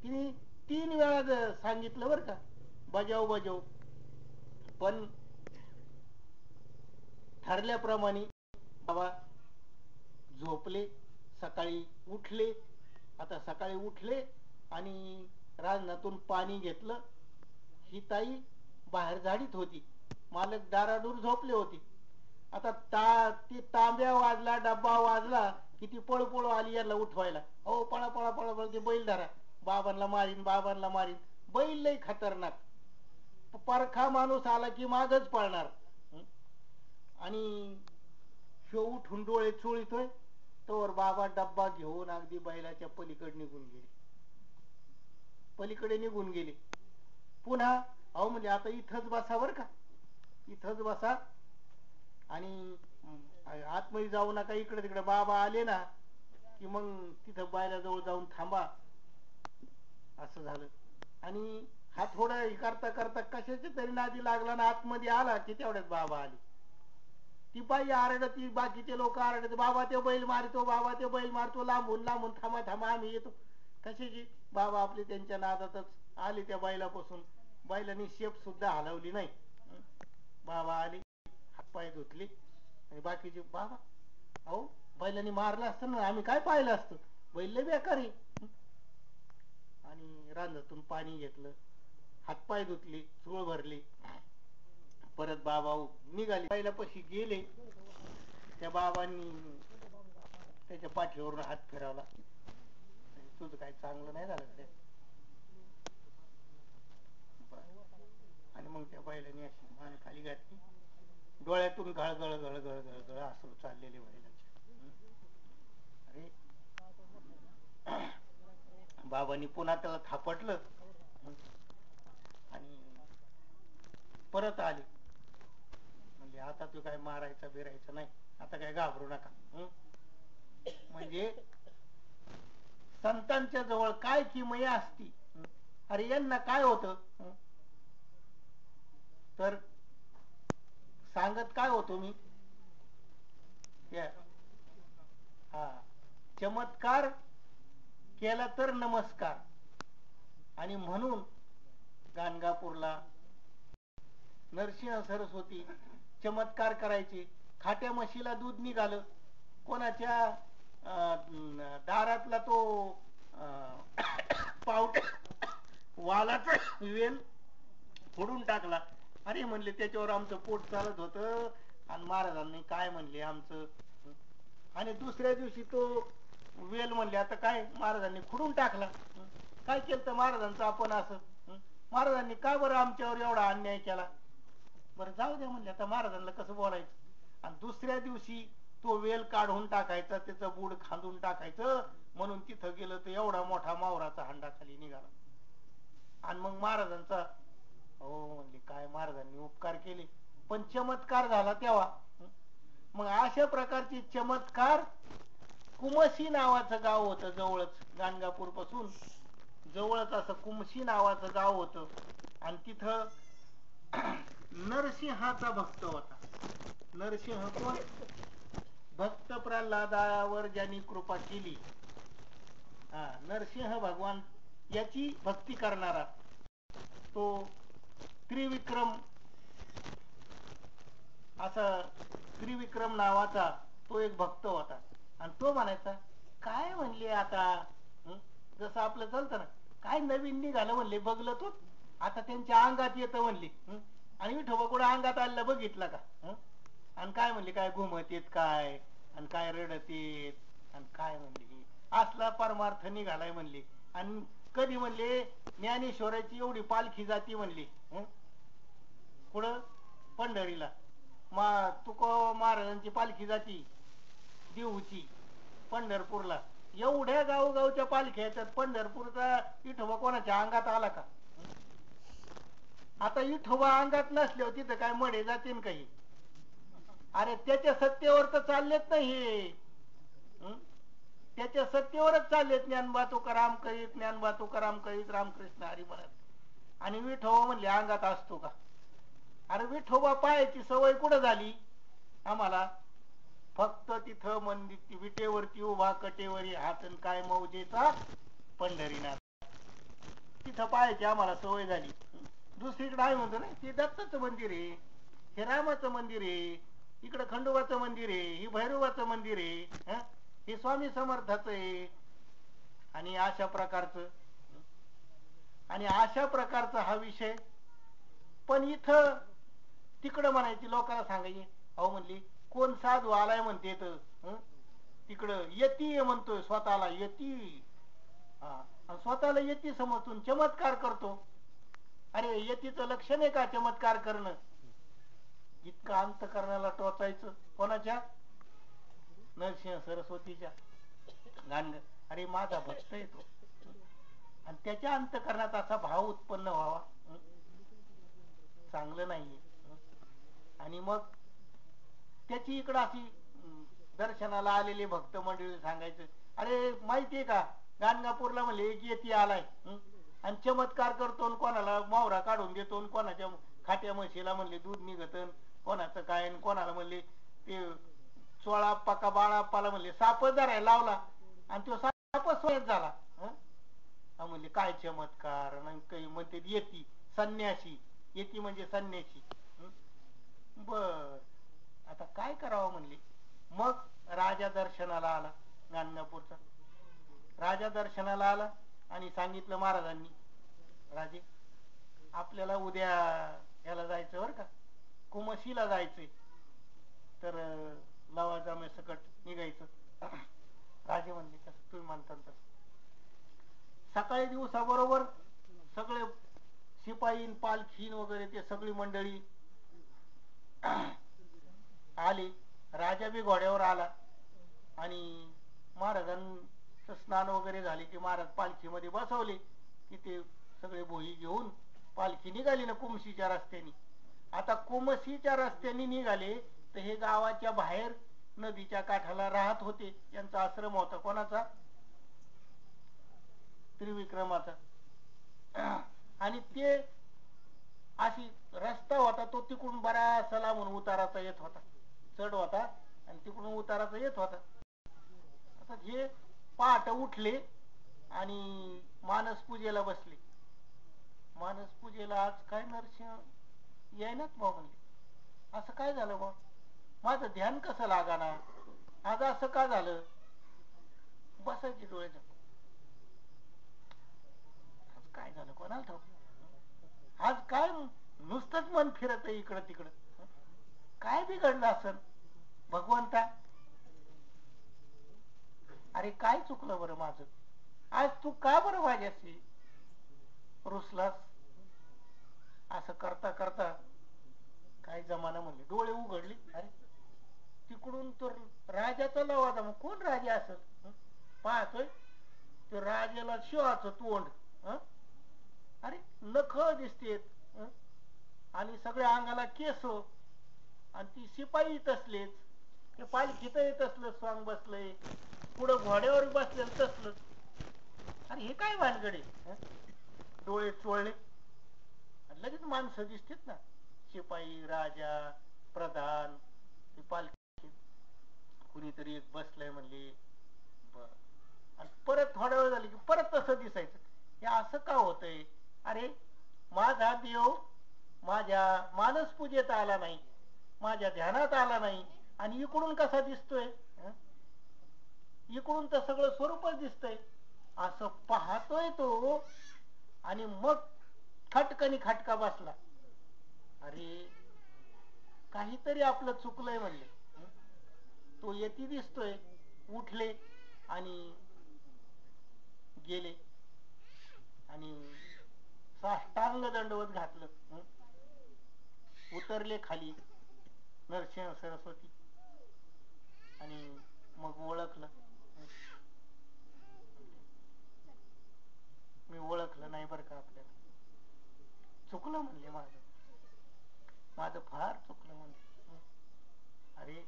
Speaker 2: तिने 3 वेळा सांगितलं बरं का, बजाव. पण ठरल्याप्रमाणे बाबा झोपले. सकाळी उठले. आता सकाळी उठले आणि राजनातून पाणी घेतलं. ही ताई बाहेर झाडीत होती, मालक दाराडूर झोपले होते. आता ती तांब्या वाजला, डब्बा वाजला की ती पळपळ आली याला उठवायला. हो पळा पळा पळा पळा, ते बैल धरा, बाबांना मारीन बाबांना मारीन. बैल लय खतरनाक, परखा माणूस आला की मागच पळणार. आणि शो उठून डोळे चोळीतोय तोवर बाबा डब्बा घेऊन अगदी बैलाच्या पलीकडे निघून गेले. पुन्हा अहो म्हणजे आता इथंच बसा बर का, इथंच बसा आणि आतमध्ये जाऊ नका, इकडे तिकडे. बाबा आले ना की मग तिथं बैलाजवळ जाऊन थांबा. असं झालं. आणि हा थोडा हे करता करता कशाच्या तरी नादी लागला ना आतमध्ये आला की तेवढ्यात बाबा आले. ती बाई आरडती, बाकीचे लोक आरडत, बाबा ते बैल मारतो, बाबा ते बैल मारतो, लांबून लांबून, थांबा थांबा आम्ही येतो. कशाची? बाबा आपले त्यांच्या नादातच आले त्या बैलापासून. बैलांनी शेप सुद्धा हलवली नाही. बाबा आले, हातपाय धुतले आणि बाकीचे बाबा अहो बैलांनी मारलं असतं ना आम्ही काय पाहिलं असतं, बैल लय बेकार आहे. आणि रांजातून पाणी घेतलं, हातपाय धुतले, चूळ भरली. परत बाबा निघाले, बैलापाशी गेले. त्या बाबांनी त्याच्या पाठीवरून हात फिरवला, तुझं काही चांगलं नाही झालं ते. आणि मग त्या बैलांनी अशी मान खाली घातली, डोळ्यातून घळघळ घळघळ घळघळ अश्रू चाललेले बैलाचे. अरे बाबांनी पुन्हा त्याला थापटलं आणि परत आले. म्हणजे आता तू काय मारायचा बिरायचा नाही, आता काय घाबरू नका. म्हणजे संतांच्या जवळ काय किमया असती. अरे यांना काय होतं तर सांगत काय होतो मी, हा चमत्कार केला तर नमस्कार. आणि म्हणून गाणगापूरला नरसिंह सरस्वती चमत्कार करायचे. खाट्या म्हशीला दूध निघालं कोणाच्या दारातला तो पाऊट वालाचा वेल फोडून टाकला. अरे म्हणले त्याच्यावर आमचं पोट चालत होतं आणि महाराजांनी काय म्हणले आमचं. आणि दुसऱ्या दिवशी तो वेल म्हणले आता काय महाराजांनी खुडून टाकला. काय केलं तर महाराजांचं आपण असं. महाराजांनी का बरं आमच्यावर एवढा अन्याय केला. बरं जाऊ द्या म्हणले आता महाराजांना कसं बोलायचं. आणि दुसऱ्या दिवशी तो वेल काढून टाकायचा, त्याचं बूड खांदून टाकायचं म्हणून तिथं गेलं तर एवढा मोठा मावराचा हंडा खाली निघाला. आणि मग महाराजांचा हो म्हणले काय महाराजांनी उपकार केले, पण चमत्कार झाला तेव्हा. मग अशा प्रकारचे चमत्कार. कुमशी नावाचं गाव होतं जवळच, गाणगापूर पासून जवळच असं कुमशी नावाचं गाव होतं. आणि तिथं नरसिंहाचा भक्त होता. नरसिंह कोण? भक्त प्रल्हादावर ज्यांनी कृपा केली. नरसिंह भगवान याची भक्ती करणारा तो त्रिविक्रम, असा त्रिविक्रम नावाचा तो एक भक्त होता. आणि तो म्हणायचा काय म्हणले आता जसं आपलं चालतं ना, काय नवीन निघालं म्हणले बघलं तो आता त्यांच्या अंगात येतं म्हणले. आणि विठोबा कुठं अंगात आलेला बघितला का. आणि काय म्हणले काय घुमत येत काय आणि काय रडत येत आणि काय म्हणले असला परमार्थ निघालाय म्हणले. आणि कधी म्हणले ज्ञानेश्वराची एवढी पालखी जाती म्हणली कुठं पंढरीला. तुको महाराजांची पालखी जाती देऊची पंढरपूरला. एवढ्या गावगावच्या पालख्या येतात. पंढरपूरचा विठोबा कोणाच्या अंगात आला का. आता विठोबा अंगात नसल्यावर तिथं काय मडे जातील काही. अरे त्याच्या सत्तेवर तर चाललेत नाही, त्याच्या सत्तेवरच चाललेत. ज्ञानबा तुकाराम करीत, ज्ञानबा तुकाराम करीत, रामकृष्ण हरी म्हणत. आणि विठोबा म्हणले अंगात असतो का. अरे विठोबा पायाची सवय कुठं झाली आम्हाला. फक्त तिथं मंदिर विटेवरती उभा कटेवरी हातन काय मौजेचा पंढरीनाथ, तिथं पायाची आम्हाला सवय झाली. दुसरीकडे आहे म्हणतो ना, ते दत्ताचं मंदिर आहे, हे रामाचं मंदिर आहे, इकडं खंडोबाचं मंदिर आहे, ही भैरवाचं मंदिर आहे, हे स्वामी समर्थाचं आहे. आणि अशा प्रकारचा हा विषय. पण इथं तिकडं म्हणायची लोकांना सांगायचे अहो म्हणली कोण साधू आलाय म्हणते तर तिकडं यती म्हणतोय स्वतःला यती. स्वतःला यती समजून चमत्कार करतो. अरे यतीचं लक्षण आहे का चमत्कार करणं. इतकं अंतकरणाला टोचायचं कोणाच्या. नरसिंह सरस्वतीच्या. अरे माझा भक्त येतो आणि त्याच्या अंतकरणात असा भाव उत्पन्न व्हावा चांगलं नाहीये. आणि मग त्याची इकडं अशी दर्शनाला आलेले भक्त मंडळी सांगायचं अरे माहितीये का गाणगापूरला म्हणले एक येती आलाय आणि चमत्कार करतो, कोणाला मावरा काढून देतो, कोणाच्या खाट्या म्हशीला म्हणले दूध निघतन, कोणाचं काय, कोणाला म्हणले ते चोळाप्पा का बाळाप्पाला म्हणले साप धरायला लावला आणि तो साप स्वयं झाला. म्हणले काय चमत्कार. काही म्हणते येती संन्यासी, येती म्हणजे संन्यासी. बर आता काय करावं म्हणले. मग राजा दर्शनाला आला, गाणगापूरचा राजा दर्शनाला आला आणि सांगितलं महाराजांनी राजे आपल्याला उद्या याला जायचं बरं का, कुमशीला जायचंय, तर लवाजामे सकट निघायचं. राजे म्हणले कसं तुम्ही म्हणता तसं. सकाळी दिवसाबरोबर सगळे शिपाई पालखीन वगैरे ते सगळी मंडळी आली. राजा बी घोड्यावर आला आणि महाराजांचं स्नान वगैरे झाले की महाराज पालखीमध्ये बसवले की ते सगळे बोही घेऊन पालखी निघाली ना कुमशीच्या रस्त्याने. आता कुमशीच्या रस्त्याने निघाले तर हे गावाच्या बाहेर नदीच्या काठाला राहत होते. यांचा आश्रम होता कोणाचा, त्रिविक्रमाचा. आणि ते अशी रस्ता होता तो तिकडून बराचसा लांबून उताराचा येत होता, चढ होता आणि तिकडून उताराचा येत होता. आता हे पहाट उठले आणि मानस पूजेला बसले. मानस पूजेला आज काय नरसिंह येईनाच बा म्हणले. असं काय झालं बा, माझं ध्यान कसं लागाना. आज असं का झालं? बसायचे डोळे झाकून. आज काय झालं कोणाला ठाऊक? आज काय नुसतंच मन फिरत आहे इकडं तिकडं. काय बिघडलं असेल भगवंता? अरे काय चुकलं बरं माझं? आज तू का बरं माझ्याशी रुसलास? असं करता करता काय जमाना म्हणले डोळे उघडले. अरे तिकडून तर राजाचा लवादा. मग कोण राजा असत? पाहतोय ते राजाला शिवाचं तोंड. अरे नख दिसतेत आणि सगळ्या अंगाला केस आणि ती शिपाई तसलेच. ते पालखीत येत असलं स्वांग बसलंय, पुढं घोड्यावर बसलेलं तसलं. अरे हे काय भानगडे? डोळे चोळले लगेच माणसं दिसतेत ना, शिपाई, राजा, प्रधान, ती पालखी, कुणीतरी एक बसलंय म्हणले. बर. आणि परत थोड्या वेळ झाली की परत तसं दिसायचं. हे असं का होतंय? अरे माझा देव माझ्या मानस पूजेत आला नाही, माझ्या ध्यानात आला नाही, आणि इकडून कसा दिसतोय? इकडून तर सगळं स्वरूपच दिसतंय. असं पाहतोय तो आणि मग खटकनी खटका बसला. अरे काहीतरी आपलं चुकलंय म्हणले. तो येती दिसतोय. उठले आणि गेले आणि साष्टांग दंडवत घातलं. उतरले खाली नरसिंह सरस्वती आणि मग ओळखलं. मी ओळखलं नाही बरं का आपल्याला. चुकलं म्हणले माझं फार चुकलं म्हणले. अरे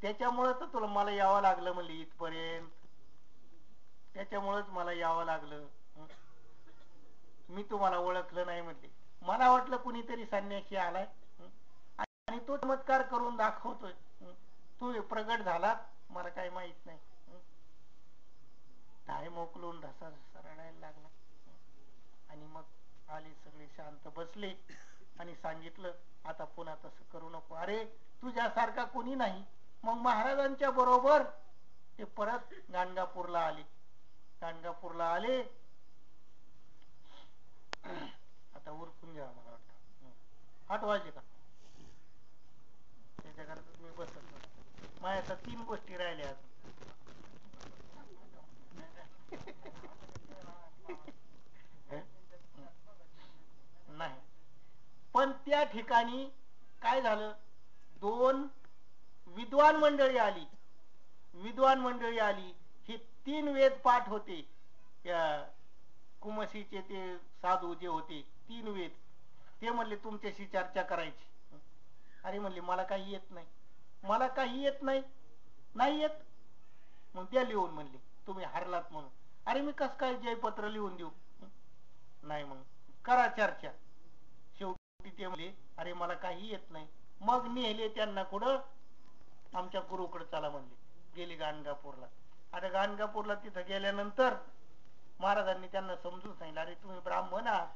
Speaker 2: त्याच्यामुळे तर तुला मला यावं लागलं म्हणले इथपर्यंत. त्याच्यामुळेच मला यावं लागलं. मी तुम्हाला ओळखलं नाही म्हणले. मला वाटलं कुणीतरी संन्यासी आलाय आणि तो चमत्कार करून दाखवतोय. तू प्रगट झालात मला काही माहित नाही. धाय मोकलून ढसा ढसा रडायला लागला. आणि मग आले सगळे शांत बसले आणि सांगितलं आता पुन्हा तसं करू नको. अरे तुझ्यासारखा कोणी नाही. मग महाराजांच्या बरोबर ते परत गाणगापूरला आले. गाणगापूरला आले. आता उरकून घ्या मला वाटतं 8 वाजले का? त्याच्या करता मी बसत नसतो. माझ्या आता 3 गोष्टी राहिल्या अजून. नाही पण त्या ठिकाणी काय झालं? 2 विद्वान मंडळी आली. विद्वान मंडळी आली. हे 3 वेद पाठ होते. त्या कुमसीचे ते साधू जे होते 3 वेद. ते म्हणले तुमच्याशी चर्चा करायची. अरे म्हणले मला काही येत नाही. मला काही येत नाही. नाही येत मग द्या लिहून म्हणले तुम्ही हरलात म्हणून. अरे मी कस काय जयपत्र लिहून देऊ? नाही मग करा चर्चा. शेवटी ते म्हणले अरे मला काही येत नाही. मग नेले त्यांना कुठं? आमच्या गुरुकडे चला म्हणले. गेले गाणगापूरला. आता गाणगापूरला तिथं गेल्यानंतर महाराजांनी त्यांना समजून सांगितलं अरे तुम्ही ब्राह्मण आहात,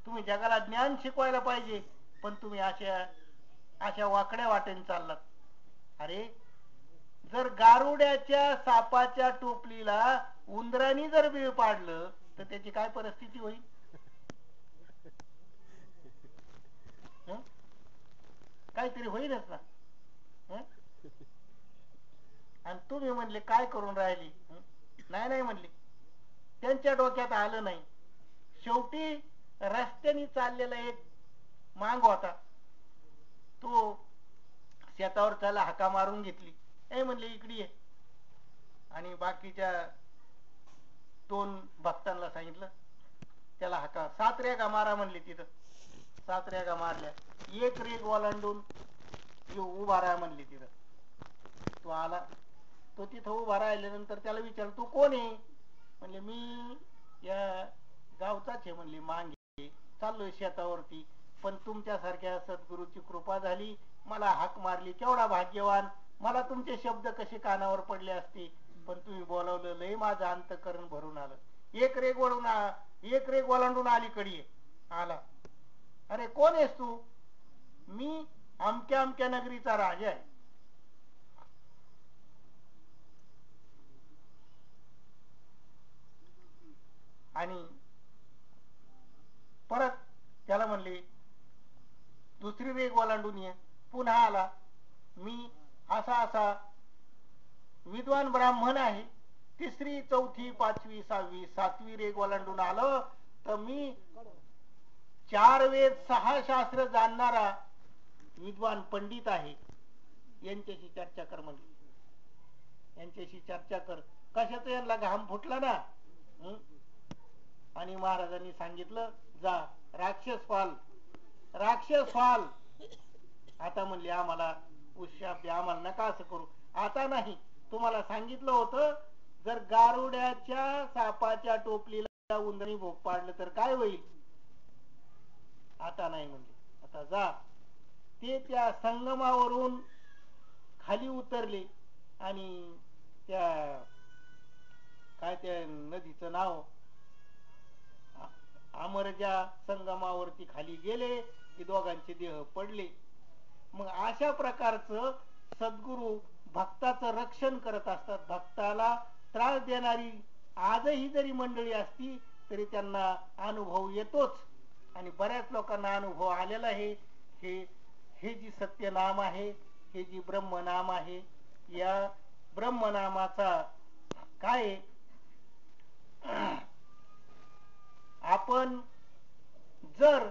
Speaker 2: तुम्ही जगाला ज्ञान शिकवायला पाहिजे, पण तुम्ही अशा वाकड्या वाटेने चाललात. अरे जर गारुड्याच्या सापाच्या टोपलीला उंदराने जर बीळ पाडलं तर त्याची काय परिस्थिती होईल? काहीतरी होईलच ना. आणि तुम्ही म्हणले काय करून राहिली? नाही नाही म्हणले. त्यांच्या डोक्यात आलं नाही. शेवटी रस्त्याने चाललेला एक मांग होता. तो शेतावर त्याला हाका मारून घेतली. ए म्हणले इकडे ये. आणि बाकीच्या 2 भक्तांना सांगितलं त्याला हाका 7 रेगा मारा म्हणले. तिथं 7 रेगा मारल्या. एक रेग ओलांडून उभा राहा म्हणले. तिथं तो आला. तो तिथं उभा राहिल्यानंतर त्याला विचारलं तू कोण आहे? म्हणले मी या गावचाच आहे म्हणले. मागे चाललोय शेतावरती, पण तुमच्यासारख्या सद्गुरूची कृपा झाली, मला हाक मारली. केवढा भाग्यवान. मला तुमचे शब्द कसे कानावर पडले असते, पण तुम्ही बोलावलं. लय माझं अंतःकरण भरून आलं. एक रेग ओलांडून अलीकडे आला. अरे कोण आहेस तू? मी अमक्या अमक्या नगरीचा राजा आहे. आणि परत त्याला म्हणले दुसरी रेग ओलांडून ये. पुन्हा आला, मी असा असा विद्वान ब्राह्मण आहे, तिसरी चौथी पाचवी सहावी सातवी रेग ओलांडून आलो तर मी 4 वेद 6 शास्त्र जाणणारा विद्वान पंडित आहे, यांच्याशी चर्चा कर म्हणली. यांच्याशी चर्चा कर. कशाचं यांना घाम फुटला ना. आणि महाराजांनी सांगितलं, जा राक्षस फाल. आता म्हणले आम्हाला उशाप आम्हाला नका असं करू. आता नाही, तुम्हाला सांगितलं होतं जर गारुड्याच्या सापाच्या टोपलीला उंदरी भोग पाडलं तर काय होईल. आता नाही म्हणले, आता जा. ते त्या संगमावरून खाली उतरले आणि त्या काय त्या नदीचं नाव अमरजा संगमावरती खाली गेले की दोघांचे देह पडले. मग अशा प्रकारचं सद्गुरू भक्ताचं रक्षण करत असतात. भक्ताला त्रास देणारी आजही जरी मंडळी असती तरी त्यांना अनुभव येतोच, आणि बऱ्याच लोकांना अनुभव आलेला आहे. हे जी सत्य नाम आहे, हे जी ब्रह्मनाम आहे, या ब्रह्मनामाचा काय आपण जर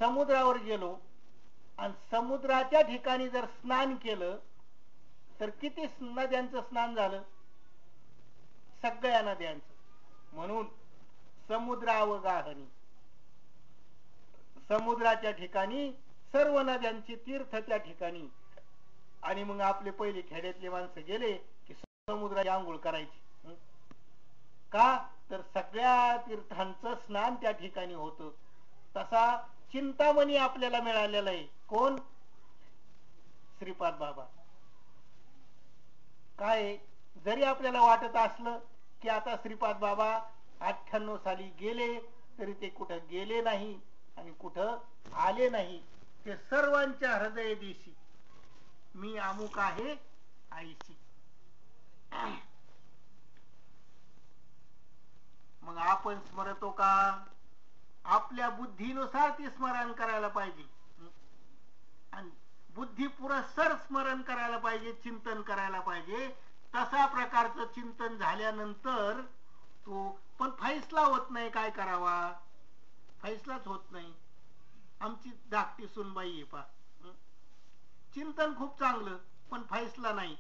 Speaker 2: समुद्रावर गेलो आणि समुद्राच्या ठिकाणी जर स्नान केलं तर किती नद्यांचं स्नान झालं, सगळ्या नद्यांचं. म्हणून समुद्रावगाहनी, समुद्राच्या ठिकाणी सर्व नद्यांची तीर्थ त्या ठिकाणी. आणि मग आपले पहिले खेड्यातले माणसं गेले की समुद्राची आंघोळ करायची. का तर सगळ्या तीर्थांचं स्नान त्या ठिकाणी होतं. तसा चिंतामणी आपल्याला मिळालेला आहे. कोण? श्रीपाद बाबा. काय जरी आपल्याला वाटत असलं की आता श्रीपाद बाबा 98 साली गेले, तरी ते कुठं गेले नाही आणि कुठं आले नाही. ते सर्वांच्या हृदय देशी मी अमुक आहे आईशी. मग आपण स्मरतो का? आपल्या बुद्धीनुसार ते स्मरण करायला पाहिजे आणि बुद्धी पुरस्सर स्मरण करायला पाहिजे, चिंतन करायला पाहिजे. तसा प्रकारचं चिंतन झाल्यानंतर तो पण फैसला होत नाही. काय करावा? फैसलाच होत नाही. आमची धाकटी सुनबाई आहे पा, चिंतन खूप चांगलं पण फैसला नाही.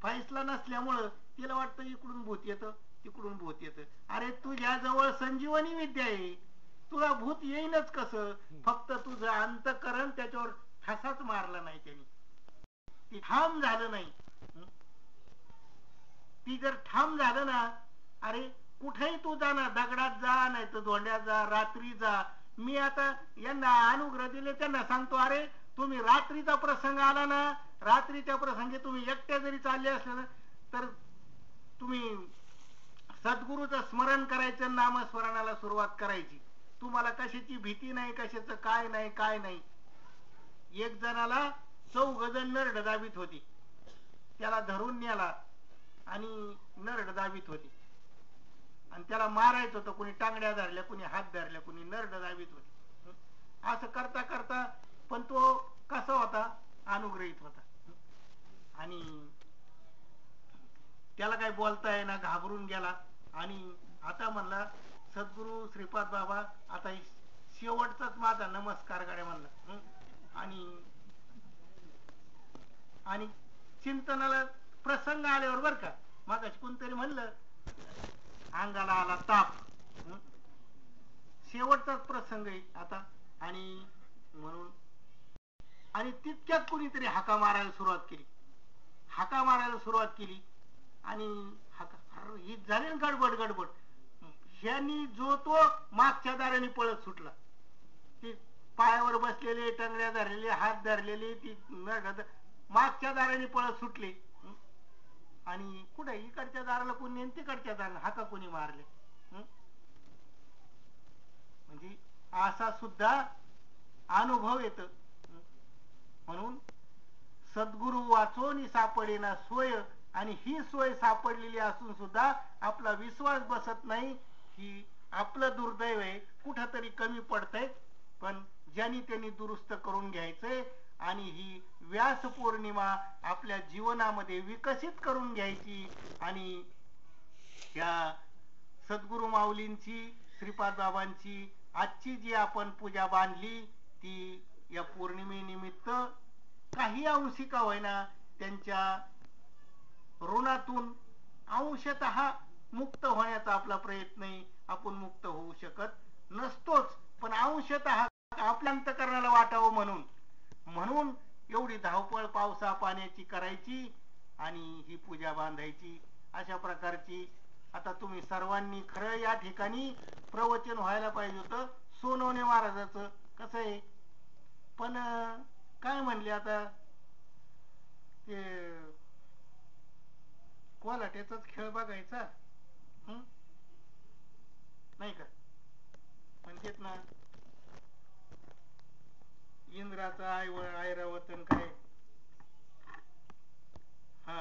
Speaker 2: फैसला नसल्यामुळं तिला वाटतं इकडून भूत येतं तिकडून भूत येतं. अरे तुझ्या जवळ संजीवनी विद्या आहे, तुला भूत येईनच कसं? फक्त तुझं अंतःकरण त्याच्यावर ठसाच मारला नाही त्यांनी, ती ठाम झालं नाही. ती जर ठाम झालं ना, अरे कुठेही तू जा ना, दगडात जा नाही तर धोंड्यात जा, रात्री जा. मी आता यांना अनुग्रह दिले, त्यांना सांगतो अरे तुम्ही रात्रीचा प्रसंग आला ना, रात्रीच्या प्रसंगी तुम्ही एकट्या जरी चालले असले ना तर तुम्ही सद्गुरूचं स्मरण करायचं, नामस्मरणाला सुरुवात करायची. तुम्हाला कशाची भीती नाही, कशाचं काय नाही काय नाही. एक जणाला 4 जण नरड दाबीत होती, त्याला धरून नेला आणि नरड दाबीत होती आणि त्याला मारायचं होतं. कोणी टांगड्या धरल्या, कोणी हात धरल्या, कोणी नरड दाबीत होती. असं करता करता पण तो कसा होता? अनुग्रहित होता. आणि त्याला काही बोलता येईना, घाबरून गेला. आणि आता म्हणला सद्गुरू श्रीपाद बाबा आता शेवटचाच माझा नमस्कार गाड्या म्हणला. आणि चिंतनाला प्रसंग आल्यावर बर का, मागाशी कोणतरी म्हणलं अंगाला आला ताप, शेवटचाच प्रसंग आहे आता. आणि म्हणून आणि तितक्यात कुणीतरी हाका मारायला सुरुवात केली आणि ही झाली ना गडबड. ह्यांनी जो तो मागच्या दाराने पळत सुटला. ती पायावर बसलेले, टंगड्या धरलेले, हात धरलेले, ती मागच्या दाराने पळत सुटले. आणि कुठे इकडच्या दाराला कोणी आणि तिकडच्या दाराला हाका कोणी मारले. म्हणजे असा सुद्धा अनुभव येत. म्हणून सद्गुरु वाचोनी सापडेना सोय, आणि ही सोय सापडलेली असून सुद्धा आपला विश्वास बसत नाही की आपलं दुर्दैव आहे, कुठंतरी कमी पडतंय. पण ज्यांनी त्यांनी दुरुस्त करून घ्यायचंय आणि ही व्यास पौर्णिमा आपल्या जीवनामध्ये विकसित करून घ्यायची. आणि या सद्गुरु माऊलींची, श्रीपाद बाबांची आजची जी आपण पूजा बांधली ती या पौर्णिमेनिमित्त काही अंशी का होईना त्यांच्या ऋणातून अंशतः मुक्त होण्याचा आपला प्रयत्न आहे. आपण मुक्त होऊ शकत नसतोच, पण अंशतः आपल्या अंतकरणाला वाटावं म्हणून एवढी धावपळ पावसा पाण्याची करायची आणि ही पूजा बांधायची. अशा प्रकारची आता तुम्ही सर्वांनी खरं या ठिकाणी प्रवचन व्हायला पाहिजे होतं सोनवणे महाराजाचं. कसं आहे, पण काय म्हणले आता ते कोलाट्याचाच खेळ बघायचा नाही का, म्हणजेत ना इंद्राचा ऐरावतन काय हा,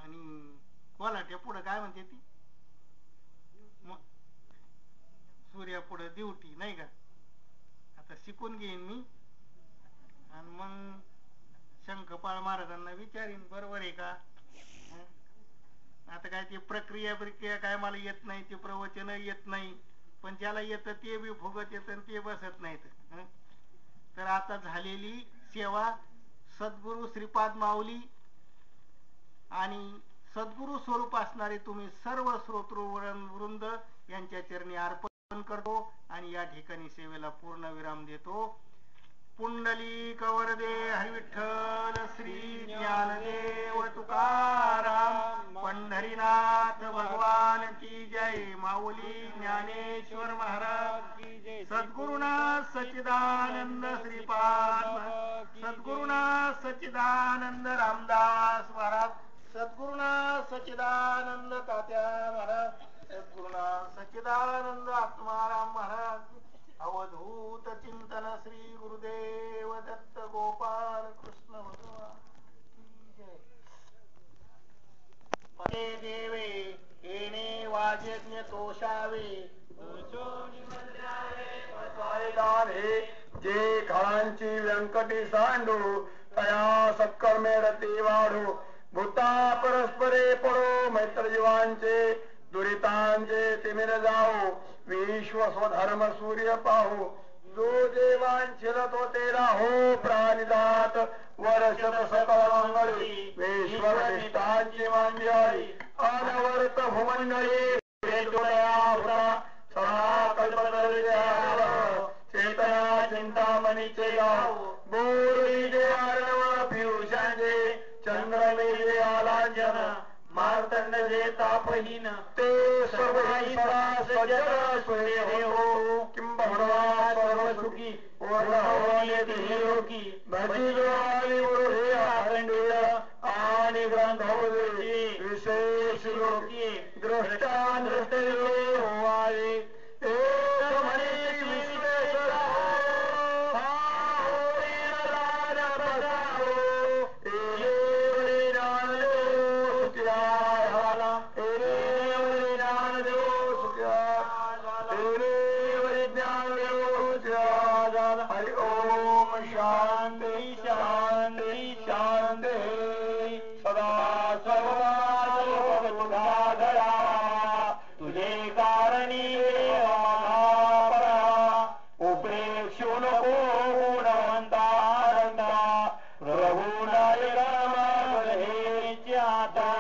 Speaker 2: आणि कोलाट्या पुढं काय म्हणते ती सूर्या पुढं ड्युटी नाही का. आता शिकून घेईन मी आणि मग शंखपाळ महाराजांना विचारीन बरोबर आहे का. आता काय ती प्रक्रिया काय मला येत नाही, ते प्रवचन येत नाही, पण ज्याला येतं ते बी फुगत येतं ते बसत नाहीत. तर आता झालेली सेवा सद्गुरु श्रीपाद माऊली आणि सद्गुरु स्वरूप असणारे तुम्ही सर्व श्रोतृवृंद यांच्या चरणी अर्पण करतो आणि या ठिकाणी सेवेला पूर्ण विराम देतो. पुंडलिक वरदे हरी विठ्ठल श्री ज्ञानदेव तुकाराम पंढरीनाथ भगवान की जय. माऊली ज्ञानेश्वर महाराज की जय. सद्गुरुनाथ सच्चिदानंद श्रीपाद, सद्गुरुनाथ सच्चिदानंद रामदास महाराज, सद्गुरुनाथ सच्चिदानंद तात्या महाराज, सद्गुरुनाथ सच्चिदानंद आत्माराम महाराज. अवधूत चिंतन श्री गुरुदेव दत्त गोपाल कृष्ण भगवान की जय. पते देवे येणे वाजज्ञ तोषावे,
Speaker 3: जे खळांची व्यंकटी सांडू तया सत्कर्मे रती वाढू. भूता परस्परे पडो मैत्र जीवांचे दुरितांचे तिमिर जाऊ. विश्व स्वधर्म सूर्य पाहू जो देवांचिल तो ते राहो. प्राणिदात वर्षत सकळ मंगळी विश्वर निष्ठांची मांड्याळी. अनवर्त भूमंडळी सदा कल्पतरुर्याव. चेतना चिंतामणीचे गाव बोरी जे आर्णव पियुषांचे. चंद्रमेघे आलांजन मार्तंड जे तापहीन. ते सर्व ईश्वरा सजन सूर्य हो. किंबहुना सर्व सुखी लोकी भजिलो आणि ओढे आखंडीय आणि ग्रंथोदे विशेष लोकी. दृष्टा दृष्टे होवाळे एक म्हणे विश्वेश्वरा. हरि ओम शांती शांती शांती. सदा सर्वदा तुझा तुझे कारणी उपेक्षू नको गुणवंता प्रभू नाय राम आता